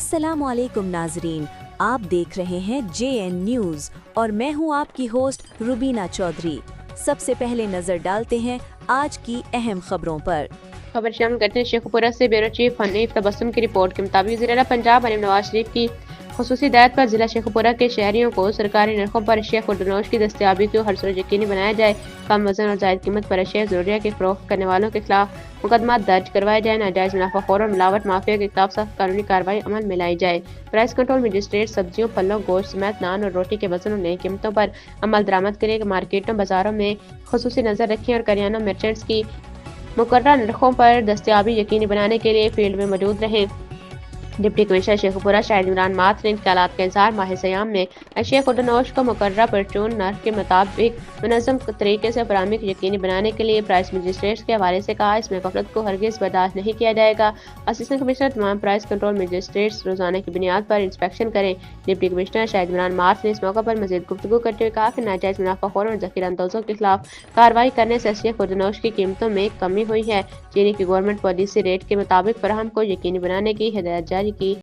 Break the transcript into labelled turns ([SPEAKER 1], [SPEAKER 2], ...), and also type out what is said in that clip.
[SPEAKER 1] अस्सलामुअलैकुम नाजरीन, आप देख रहे हैं JN न्यूज़ और मैं हूं आपकी होस्ट रुबीना चौधरी। सबसे पहले नजर डालते हैं आज की अहम खबरों पर।
[SPEAKER 2] खबर शामिल करते हैं शेखुपुरा से ब्यूरो चीफ हनीफ तबस्सुम की रिपोर्ट के मुताबिक वज़ीर आला पंजाब मरीम नवाज शरीफ की खुसूसी हिदायत पर जिला शेखुपुरा के शहरियों को सरकारी नरखों पर अशिया खुर्दनोश की दस्तियाबी को हर सूरत यकीनी बनाया जाए। कम वजन और जायद कीमत पर अशिया ज़रूरिया के फरोख्त करने वालों के खिलाफ मुकदमा दर्ज करवाए जाए। नाजायज़ मुनाफाखोर और मिलावट माफिया के खिलाफ सख्त कानूनी कार्रवाई अमल में लाई जाए। प्राइस कंट्रोल मजिस्ट्रेट सब्जियों, फलों, गोश्त समेत नान और रोटी के वजन और नई कीमतों पर अमल दरामद करे। मार्केटों बाजारों में खुसूसी नज़र रखें और करियाना मर्चेंट्स की मुकर्रर नरखों पर दस्तियाबी यकीनी बनाने के लिए फील्ड में मौजूद रहें। डिप्टी कमिश्नर शेखुपुरा शाहिद इमरान मात ने इन ख्यालात का इज़हार माह सयाम में अशिया खुर्दनोश को मुकर्रर परचून नर्ख के मुताबिक मुनज़्ज़म तरीके से फराहमी यकीनी बनाने के लिए प्राइस मजिस्ट्रेट्स के हवाले से कहा। इसमें गफलत को हरगिज़ बर्दाश्त नहीं किया जाएगा। असिस्टेंट कमिश्नर तमाम प्राइस कंट्रोल मजिस्ट्रेट्स रोजाना की बुनियाद पर इंस्पेक्शन करें। डिप्टी कमिश्नर शाहिद इमरान मात ने इस मौके पर मज़ीद गुफ्तगू करते हुए कहा कि नाजायज़ मुनाफाखोर और ज़ख़ीरा अंदाज़ों के खिलाफ कार्रवाई करने से अशिया खुर्दनोश की कीमतों में कमी हुई है। चीनी की गवर्नमेंट पॉलिसी रेट के मुताबिक फराहम को यकीनी बनाने की हिदायत जारी की।